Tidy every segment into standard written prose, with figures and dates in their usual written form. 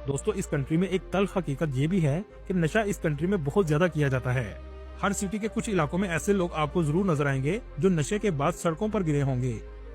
दोस्तों इस कंट्री में एक तल्ख हकीकत ये भी है कि नशा इस कंट्री में बहुत ज्यादा किया जाता है। हर सिटी के कुछ इलाकों में ऐसे लोग आपको जरूर नजर आएंगे जो नशे के बाद सड़कों पर गिरे होंगे।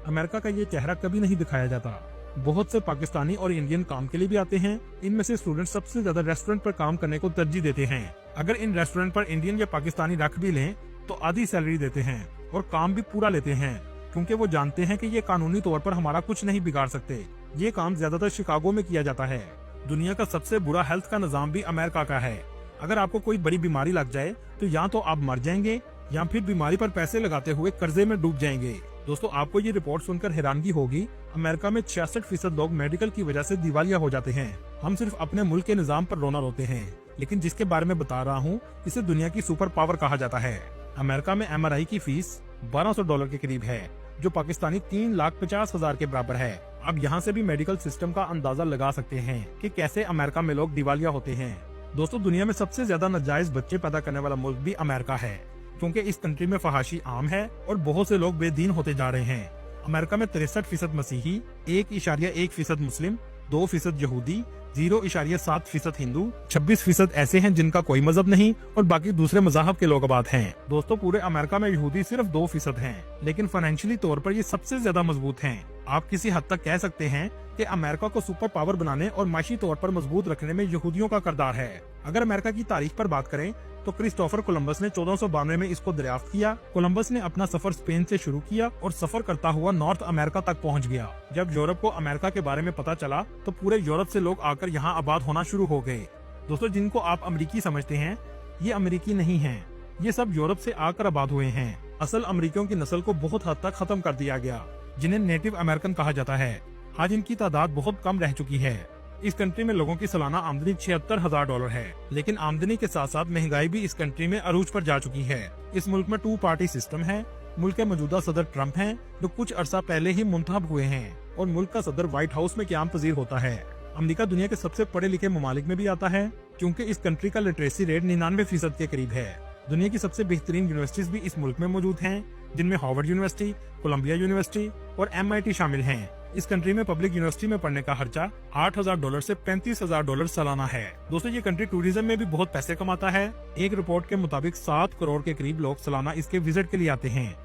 अमेरिका का ये चेहरा कभी नहीं दिखाया जाता। बहुत से पाकिस्तानी और इंडियन काम के लिए भी आते हैं। इनमें से स्टूडेंट सबसे ज्यादा रेस्टोरेंट पर काम करने को तरजीह देते हैं। अगर इन रेस्टोरेंट पर इंडियन या पाकिस्तानी रख भी लें तो आधी सैलरी देते हैं और काम भी पूरा लेते हैं, क्योंकि वो जानते हैं कि ये कानूनी तौर पर हमारा कुछ नहीं बिगाड़ सकते। ये काम ज्यादातर शिकागो में किया जाता है। दुनिया का सबसे बुरा हेल्थ का निजाम भी अमेरिका का है। अगर आपको कोई बड़ी बीमारी लग जाए तो या तो आप मर जाएंगे या फिर बीमारी पर पैसे लगाते हुए कर्जे में डूब जाएंगे। दोस्तों आपको ये रिपोर्ट सुनकर हैरानगी होगी, अमेरिका में 66% लोग मेडिकल की वजह से दिवालिया हो जाते हैं। हम सिर्फ अपने मुल्क के निजाम पर रोना रोते हैं, लेकिन जिसके बारे में बता रहा हूँ इसे दुनिया की सुपर पावर कहा जाता है। अमेरिका में MRI की फीस $1200 के करीब है, जो पाकिस्तानी 3,50,000 के बराबर है। अब यहाँ से भी मेडिकल सिस्टम का अंदाजा लगा सकते हैं कि कैसे अमेरिका में लोग दिवालिया होते हैं। दोस्तों दुनिया में सबसे ज्यादा नाजायज बच्चे पैदा करने वाला मुल्क भी अमेरिका है, क्योंकि इस कंट्री में फहाशी आम है और बहुत से लोग बेदीन होते जा रहे हैं। अमेरिका में 63% मसीही, 1.1% मुस्लिम, 2% यहूदी, 0.7% हिंदू, 26% ऐसे हैं जिनका कोई मजहब नहीं और बाकी दूसरे मजाहब के लोग आबाद हैं। दोस्तों पूरे अमेरिका में यहूदी सिर्फ 2% हैं, लेकिन फाइनेंशियली तौर पर ये सबसे ज्यादा मजबूत हैं। आप किसी हद तक कह सकते हैं कि अमेरिका को सुपर पावर बनाने और माशी तौर पर मजबूत रखने में यहूदियों का किरदार है। अगर अमेरिका की तारीख पर बात करें तो क्रिस्टोफर कोलंबस ने 1492 में इसको दरियाफ्त किया। कोलंबस ने अपना सफर स्पेन से शुरू किया और सफर करता हुआ नॉर्थ अमेरिका तक पहुंच गया। जब यूरोप को अमेरिका के बारे में पता चला तो पूरे यूरोप से लोग आकर यहाँ आबाद होना शुरू हो गए। दोस्तों जिनको आप अमेरिकी समझते हैं ये अमेरिकी नहीं हैं, ये सब यूरोप से आकर आबाद हुए हैं। असल अमेरिकियों की नस्ल को बहुत हद तक खत्म कर दिया गया, जिन्हें नेटिव अमेरिकन कहा जाता है। आज इनकी तादाद बहुत कम रह चुकी है। इस कंट्री में लोगों की सालाना आमदनी $76,000 है, लेकिन आमदनी के साथ साथ महंगाई भी इस कंट्री में अरूज पर जा चुकी है। इस मुल्क में 2 पार्टी सिस्टम है। मुल्क के मौजूदा सदर ट्रंप हैं, जो कुछ अरसा पहले ही मुंतखब हुए हैं, और मुल्क का सदर व्हाइट हाउस में क़याम पजीर होता है। अमेरिका दुनिया के सबसे पढ़े लिखे ममालिक में भी आता है, क्योंकि इस कंट्री का लिटरेसी रेट 99% के करीब है। दुनिया की सबसे बेहतरीन यूनिवर्सिटीज भी इस मुल्क में मौजूद हैं, जिनमें हार्वर्ड यूनिवर्सिटी, कोलंबिया यूनिवर्सिटी और MIT शामिल हैं। इस कंट्री में पब्लिक यूनिवर्सिटी में पढ़ने का खर्चा $8,000 से $35,000 सालाना है। दोस्तों ये कंट्री टूरिज्म में भी बहुत पैसे कमाता है। एक रिपोर्ट के मुताबिक 7 करोड़ के करीब लोग सालाना इसके विजिट के लिए आते हैं।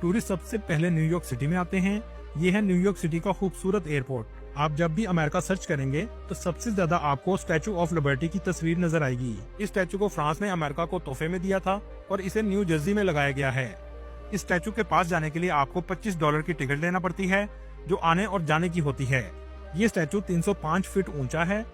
टूरिस्ट सबसे पहले न्यूयॉर्क सिटी में आते हैं। ये है न्यूयॉर्क सिटी का खूबसूरत एयरपोर्ट। आप जब भी अमेरिका सर्च करेंगे तो सबसे ज्यादा आपको स्टैचू ऑफ लिबर्टी की तस्वीर नजर आएगी। इस स्टैचू को फ्रांस ने अमेरिका को तोहफे में दिया था और इसे न्यू जर्सी में लगाया गया है। इस स्टैचू के पास जाने के लिए आपको $25 की टिकट लेना पड़ती है, जो आने और जाने की होती है। ये स्टैचू 305 फीट ऊंचा है